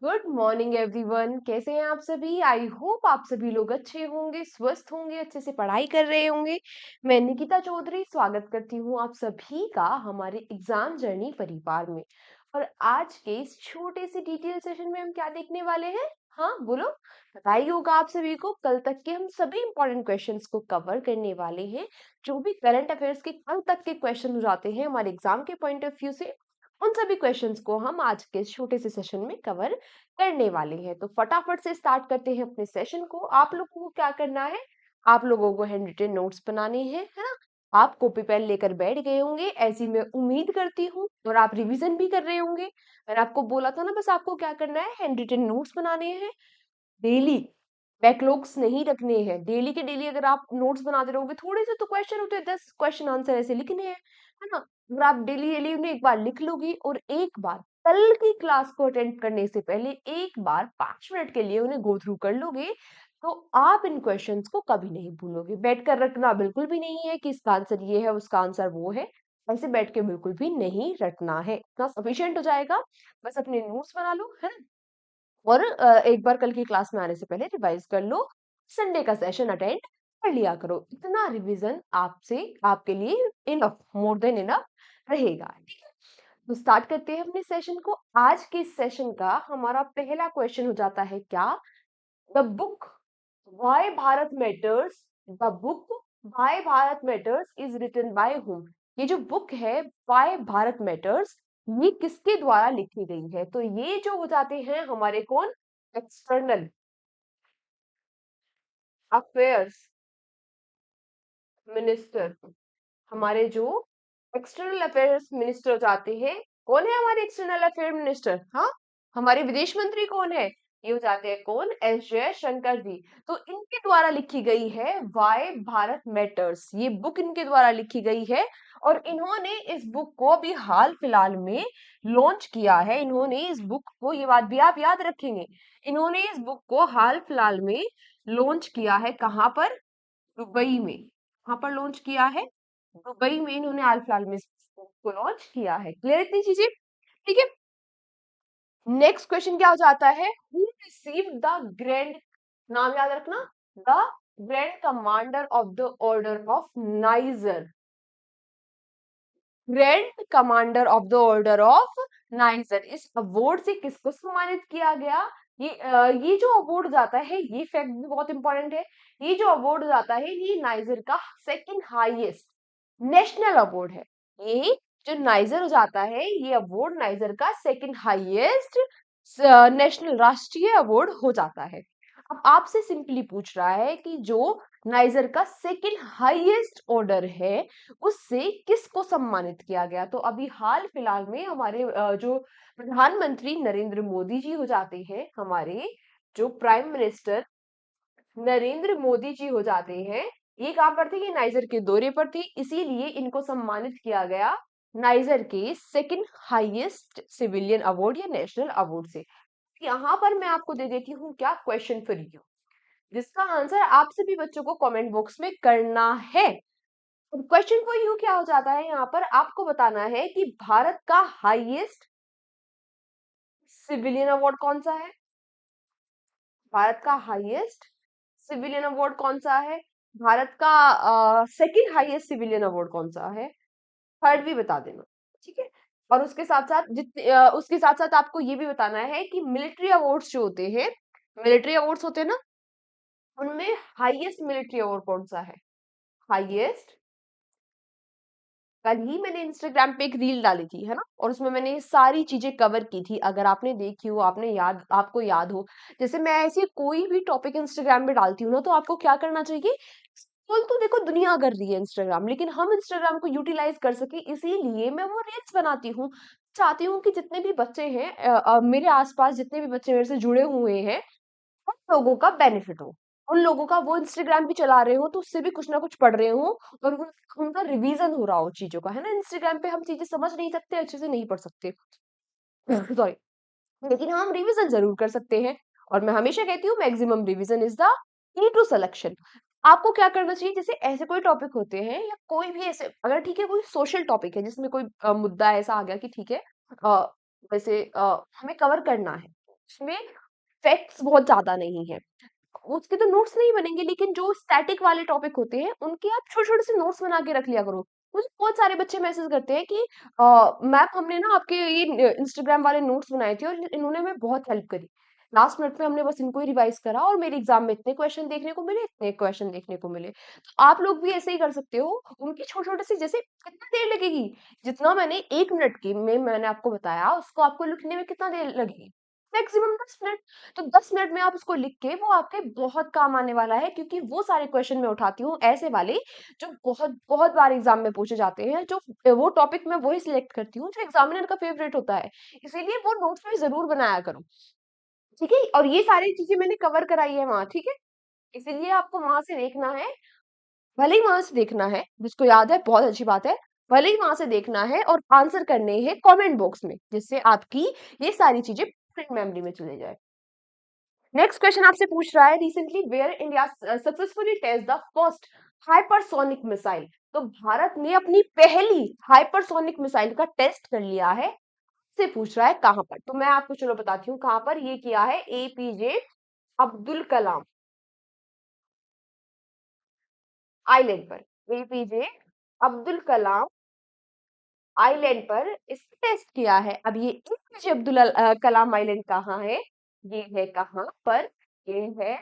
Good morning everyone. कैसे हैं आप सभी? आई होप आप सभी लोग अच्छे होंगे, स्वस्थ होंगे, अच्छे से पढ़ाई कर रहे होंगे। मैं निकिता चौधरी स्वागत करती हूँ आप सभी का हमारे एग्जाम जर्नी परिवार में। और आज के इस छोटे से डिटेल सेशन में हम क्या देखने वाले हैं? हाँ बोलो। पता ही होगा आप सभी को, कल तक के हम सभी इंपॉर्टेंट क्वेश्चंस को कवर करने वाले हैं। जो भी करंट अफेयर्स के कल तक के क्वेश्चन हो जाते हैं हमारे एग्जाम के पॉइंट ऑफ व्यू से, उन सभी क्वेश्चंस को हम आज के इस छोटे से सेशन में कवर करने वाले हैं। तो फटाफट से स्टार्ट करते हैं अपने सेशन को। आप लोगों को क्या करना है? आप लोगों को हैंड रिटन नोट्स बनाने हैं, है ना? आप कॉपी पेन लेकर बैठ गए होंगे, ऐसी मैं उम्मीद करती हूँ, और आप रिवीजन भी कर रहे होंगे। मैंने आपको बोला था ना, बस आपको क्या करना है, हैंड रिटन नोट्स बनाने हैं डेली। बैकलॉग्स नहीं रखने हैं। डेली के डेली अगर आप नोट्स बनाते रहोगे, थोड़े से तो क्वेश्चन होते हैं, 10 क्वेश्चन आंसर ऐसे लिखने हैं, है ना? अगर आप डेली डेली उन्हें एक बार लिख लोगी और एक बार कल की क्लास को अटेंड करने से पहले एक बार 5 मिनट के लिए उन्हें गो थ्रू कर लोगे, तो आप इन क्वेश्चंस को कभी नहीं भूलोगे। बैठ कर रखना बिल्कुल भी नहीं है कि इसका आंसर ये है, उसका आंसर वो है। ऐसे बैठ के बिल्कुल भी नहीं रटना है, इतना सफिशिएंट हो जाएगा। बस अपने नोट्स बना लो, है ना? और एक बार कल की क्लास में आने से पहले रिवाइज कर लो। संडे का सेशन अटेंड कर लिया करो। इतना रिवीजन आपसे आपके लिए इनफ, मोर देन इनफ रहेगा। ठीक है, तो स्टार्ट करते हैं अपने सेशन को। आज के सेशन का हमारा पहला क्वेश्चन हो जाता है क्या? The book why Bharat matters, the book why Bharat matters is written by whom? ये जो बुक है व्हाई भारत मैटर्स, ये किसके द्वारा लिखी गई है? तो ये जो हो जाते हैं हमारे कौन? External affairs minister. हमारे जो एक्सटर्नल अफेयर्स मिनिस्टर जाते हैं, कौन है हमारे एक्सटर्नल अफेयर मिनिस्टर? हाँ, हमारे विदेश मंत्री कौन है? ये हो जाते हैं कौन? एस जयशंकर जी। तो इनके द्वारा लिखी गई है वाई भारत मैटर्स, ये बुक इनके द्वारा लिखी गई है। और इन्होंने इस बुक को अभी हाल फिलहाल में लॉन्च किया है। इन्होंने इस बुक को, ये बात भी आप याद रखेंगे, इन्होंने इस बुक को हाल फिलहाल में लॉन्च किया है। कहाँ पर? दुबई में। कहाँ पर लॉन्च किया है? दुबई में इन्होंने हाल फिलहाल में इसको लॉन्च किया है। क्लियर इतनी चीजें? ठीक है, नेक्स्ट क्वेश्चन क्या हो जाता है? हु रिसीव्ड द ग्रैंड, नाम याद रखना, the grand commander of the order of niger. Grand commander of the order of niger, इस अवार्ड से किसको सम्मानित किया गया? ये जो अवार्ड जाता है, ये फैक्ट भी बहुत इंपॉर्टेंट है। ये जो अवार्ड जाता है, ये नाइजर का सेकंड हाईएस्ट नेशनल अवार्ड है। ये जो नाइजर हो जाता है, ये अवार्ड नाइजर का सेकंड हाईएस्ट नेशनल राष्ट्रीय अवार्ड हो जाता है। अब आपसे सिंपली पूछ रहा है कि जो नाइजर का सेकंड हाईएस्ट ऑर्डर है, उससे किसको सम्मानित किया गया? तो अभी हाल फिलहाल में हमारे जो प्रधानमंत्री नरेंद्र मोदी जी हो जाते हैं, हमारे जो प्राइम मिनिस्टर नरेंद्र मोदी जी हो जाते हैं, ये कहाँ पर थे? ये नाइजर के दौरे पर थे, इसीलिए इनको सम्मानित किया गया नाइजर के सेकंड हाईएस्ट सिविलियन अवार्ड या नेशनल अवार्ड से। यहाँ पर मैं आपको दे देती हूँ क्या, क्वेश्चन फॉर यू, जिसका आंसर आप सभी बच्चों को कमेंट बॉक्स में करना है। क्वेश्चन फॉर यू क्या हो जाता है? यहाँ पर आपको बताना है कि भारत का हाईएस्ट सिविलियन अवार्ड कौन सा है? भारत का हाईएस्ट सिविलियन अवार्ड कौन सा है? भारत का सेकंड हाईएस्ट सिविलियन अवार्ड कौन सा है? थर्ड भी बता देना। ठीक है, और उसके साथ साथ उसके साथ साथ आपको ये भी बताना है कि मिलिट्री अवार्ड्स जो होते हैं, मिलिट्री अवार्ड्स होते हैं ना, उनमें हाईएस्ट मिलिट्री अवार्ड कौन सा है? हाईएस्ट, कल ही मैंने इंस्टाग्राम पे एक रील डाली थी, है ना, और उसमें मैंने ये सारी चीजें कवर की थी। अगर आपने देखी हो, आपने याद, आपको याद हो, जैसे मैं ऐसी कोई भी टॉपिक इंस्टाग्राम में डालती हूँ ना, तो आपको क्या करना चाहिए? स्क्रॉल तो देखो दुनिया कर रही है इंस्टाग्राम, लेकिन हम इंस्टाग्राम को यूटिलाइज कर सके, इसीलिए मैं वो रील्स बनाती हूँ। चाहती हूँ कि जितने भी बच्चे हैं, मेरे आसपास जितने भी बच्चे मेरे से जुड़े हुए हैं, उन लोगों का बेनिफिट हो, उन लोगों का, वो इंस्टाग्राम भी चला रहे हो तो उससे भी कुछ ना कुछ पढ़ रहे हो, और उनका रिवीजन हो रहा हो चीजों का, है ना? इंस्टाग्राम पे हम चीजें समझ नहीं सकते, अच्छे से नहीं पढ़ सकते, सॉरी, लेकिन हाँ, हम रिवीजन जरूर कर सकते हैं। और मैं हमेशा कहती हूँ, maximum revision is the key to selection. आपको क्या करना चाहिए? जैसे ऐसे कोई टॉपिक होते हैं, या कोई भी ऐसे, अगर ठीक है कोई सोशल टॉपिक है जिसमें कोई मुद्दा ऐसा आ गया कि ठीक है, वैसे हमें कवर करना है, उसमें फैक्ट्स बहुत ज्यादा नहीं है। उसके तो नोट्स नहीं बनेंगे, लेकिन जो स्टैटिक वाले टॉपिक होते हैं उनके आप छोटे छोटे से नोट्स बना के रख लिया करो। मुझे बहुत सारे बच्चे मैसेज करते हैं कि मैम हमने ना आपके ये इंस्टाग्राम वाले नोट्स बनाए थे और इन्होंने हमें बहुत हेल्प करी। लास्ट मिनट पे हमने बस इनको ही रिवाइज करा और मेरे एग्जाम में इतने क्वेश्चन देखने को मिले, इतने क्वेश्चन देखने को मिले। तो आप लोग भी ऐसे ही कर सकते हो। उनकी छोटे छोटे से, जैसे कितना देर लगेगी, जितना मैंने 1 मिनट की में मैंने आपको बताया उसको आपको लिखने में कितना देर लगेगी, मैक्सिमम 10 मिनट। तो 10 मिनट में आप उसको लिख के, वो आपके बहुत काम आने वाला है, क्योंकि वो सारे क्वेश्चन मैं उठाती हूँ ऐसे वाले जो बहुत बहुत बार एग्जाम में पूछे जाते हैं, जो वो टॉपिक मैं वही सिलेक्ट करती हूँ जो एग्जामिनर का फेवरेट होता है। इसीलिए वो नोट्स में जरूर बनाया करो, ठीक है। और ये सारी चीजें मैंने कवर कराई है वहां, ठीक है। इसीलिए आपको वहां से देखना है, भले ही वहां से देखना है, जिसको याद है बहुत अच्छी बात है। भले ही वहां से देखना है और आंसर करने हैं कमेंट बॉक्स में, जिससे आपकी ये सारी चीजें प्रिंट मेमोरी में चले जाए। नेक्स्ट क्वेश्चन आपसे पूछ रहा है, recently where India successfully test the first hypersonic missile. तो भारत ने अपनी पहली हाइपरसोनिक मिसाइल का टेस्ट कर लिया है। से पूछ रहा है कहां पर, तो मैं आपको चलो बताती हूँ कहां पर ये किया है। एपीजे अब्दुल कलाम आइलैंड पर, एपीजे अब्दुल कलाम आइलैंड पर इसका टेस्ट किया है। अब ये एपीजे अब्दुल कलाम आइलैंड कहाँ है, ये है कहाँ पर, ये है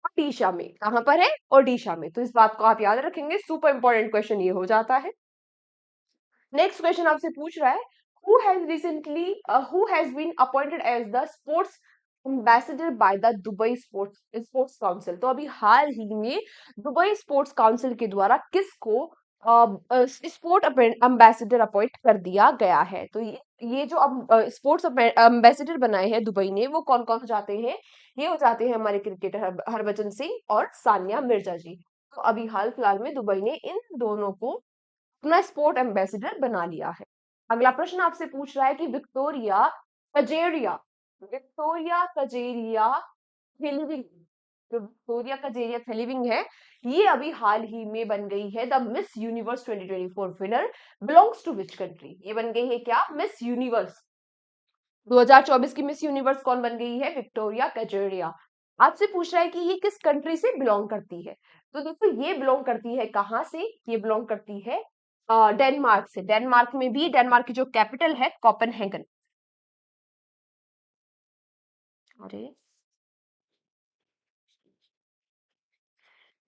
ओडिशा में। कहां पर है, ओडिशा में। तो इस बात को आप याद रखेंगे, सुपर इंपॉर्टेंट क्वेश्चन ये हो जाता है। नेक्स्ट क्वेश्चन आपसे पूछ रहा है, who has been appointed as the sports ambassador by the Dubai sports sports council. तो अभी हाल ही में दुबई स्पोर्ट्स काउंसिल के द्वारा किसको स्पोर्ट एम्बेसडर अपॉइंट कर दिया गया है। तो ये जो अब स्पोर्ट्स एम्बेसडर बनाए हैं दुबई ने, वो कौन कौन हो जाते हैं, ये हो जाते हैं हमारे क्रिकेटर हरभजन सिंह और सानिया मिर्जा जी। तो अभी हाल फिलहाल में दुबई ने इन दोनों को अपना स्पोर्ट एम्बेसडर बना लिया है। अगला प्रश्न आपसे पूछ रहा है कि कजेरिया विक्टोरिया कजेरिया थिलीविंग, जो विक्टोरिया कजेरिया थिलीविंग है, ये अभी हाल ही में बन गई है the Miss Universe 2024 winner, belongs to which country. ये बन गई है क्या, मिस यूनिवर्स 2024 की मिस यूनिवर्स कौन बन गई है, विक्टोरिया कजेरिया। आपसे पूछ रहा है कि ये किस कंट्री से बिलोंग करती है। तो देखो ये बिलोंग करती है कहाँ से, ये बिलोंग करती है डेनमार्क से। डेनमार्क में भी, डेनमार्क की जो कैपिटल है कोपेनहेगन। अरे,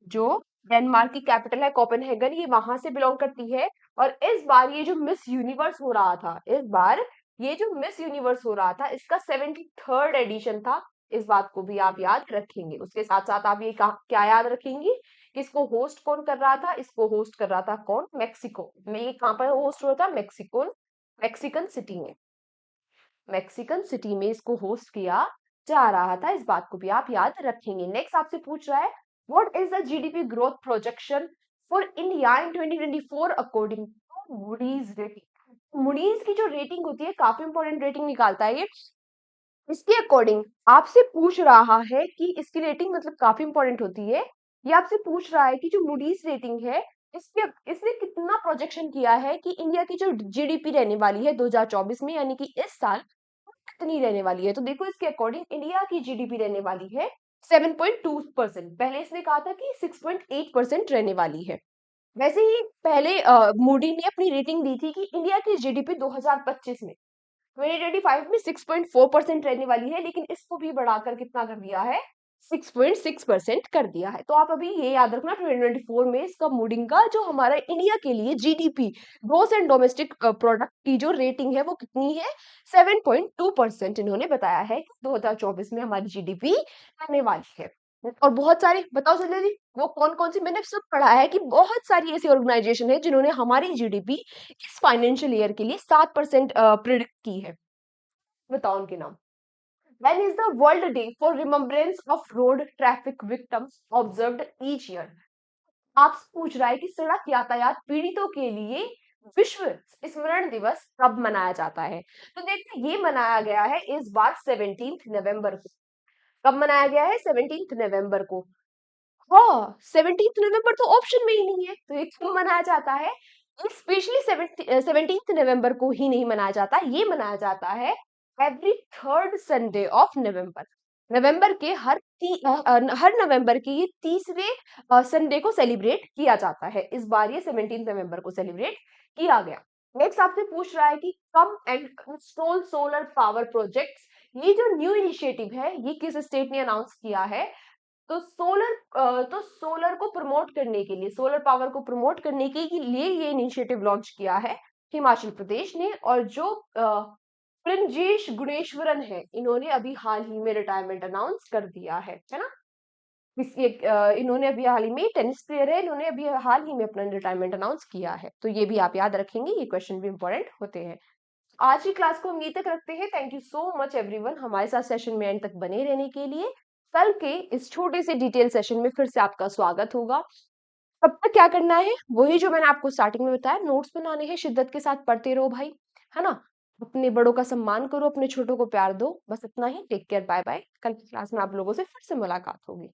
जो डेनमार्क की कैपिटल है कोपेनहेगन, ये वहां से बिलोंग करती है। और इस बार ये जो मिस यूनिवर्स हो रहा था, इस बार ये जो मिस यूनिवर्स हो रहा था, इसका 73rd एडिशन था। इस बात को भी आप याद रखेंगे। उसके साथ साथ आप ये क्या याद रखेंगे कि इसको होस्ट कौन कर रहा था, इसको होस्ट कर रहा था कौन, मेक्सिको में। ये कहां पर होस्ट हुआ था, मेक्सिको, मैक्सिकन सिटी में। मैक्सिकन सिटी में इसको होस्ट किया जा रहा था। इस बात को भी आप याद रखेंगे। नेक्स्ट आपसे पूछ रहा है, what is the GDP growth projection for India in 2024 according to Moody's rating. Moody's की जो रेटिंग होती है, काफी इंपॉर्टेंट रेटिंग निकालता है ये। इसके अकॉर्डिंग आपसे पूछ रहा है कि इसकी रेटिंग मतलब काफी इंपॉर्टेंट होती है। ये आपसे पूछ रहा है कि जो मूडीज रेटिंग है, इसके इसने कितना प्रोजेक्शन किया है कि इंडिया की जो जीडीपी रहने वाली है 2024 में, यानी कि इस साल, कितनी रहने वाली है। तो देखो इसके अकॉर्डिंग इंडिया की जीडीपी रहने वाली है 7.2%। पहले इसने कहा था कि 6.8% रहने वाली है। वैसे ही पहले मूडी ने अपनी रेटिंग दी थी कि इंडिया की जीडीपी 2025 में, 2025 में 6.4% रहने वाली है, लेकिन इसको भी बढ़ाकर कितना कर दिया है, 6.6% कर दिया है। तो आप अभी ये याद रखना, 2024 में इसका मूडिंग का जो हमारा इंडिया के लिए GDP, gross and domestic product की जो रेटिंग है वो कितनी है, 7.2% इन्होंने बताया है कि 2024 में हमारी जीडीपी आने वाली है। और बहुत सारे बताओ जल्दी, वो कौन कौन सी, मैंने सब पढ़ा है कि बहुत सारी ऐसी ऑर्गेनाइजेशन है जिन्होंने हमारी जीडीपी इस फाइनेंशियल ईयर के लिए 7% प्रिडिक्ट की है। बताओ उनके नाम। When is the World Day for Remembrance of Road Traffic Victims observed each year? आपसे पूछ रहा है कि सड़क यातायात पीड़ितों के लिए विश्व स्मरण दिवस कब मनाया जाता है। तो देखिए ये मनाया गया है इस बार 17 नवंबर को। कब मनाया गया है, 17 नवंबर को। हाँ, 17 नवंबर तो ऑप्शन में ही नहीं है, तो ये क्यों मनाया जाता है। स्पेशली 17 नवंबर को ही नहीं मनाया जाता, ये मनाया जाता है every third Sunday of November. नवंबर के हर नवंबर के ये तीसरे संडे को सेलिब्रेट किया जाता है। इस बार ये 17 नवंबर को सेलिब्रेट किया गया। नेक्स्ट आपसे पूछ रहा है कि come and install solar power projects. ये जो न्यू इनिशिएटिव है ये किस स्टेट ने अनाउंस किया है? तो सोलर को प्रमोट करने के लिए, सोलर पावर को प्रमोट करने के लिए ये इनिशिएटिव लॉन्च किया है हिमाचल प्रदेश ने। और जो ब्रजेश गुणेश्वरन है, इन्होंने अभी हाल ही में रिटायरमेंट अनाउंस कर दिया है ना। इन्होंने अभी हाल ही में, टेनिस प्लेयर है, इन्होंने अभी हाल ही में अपना रिटायरमेंट अनाउंस किया है। तो ये भी आप याद रखेंगे, ये क्वेश्चन भी इंपॉर्टेंट होते हैं। आज की क्लास को हम यहीं तक रखते हैं। Thank you so much everyone हमारे साथ सेशन में एंड तक बने रहने के लिए। कल के इस छोटे से डिटेल सेशन में फिर से आपका स्वागत होगा। तब तक क्या करना है, वही जो मैंने आपको स्टार्टिंग में बताया, नोट्स बनाने हैं, शिद्दत के साथ पढ़ते रहो भाई, है ना। अपने बड़ों का सम्मान करो, अपने छोटों को प्यार दो, बस इतना ही। Take care, bye bye. कल की क्लास में आप लोगों से फिर से मुलाकात होगी।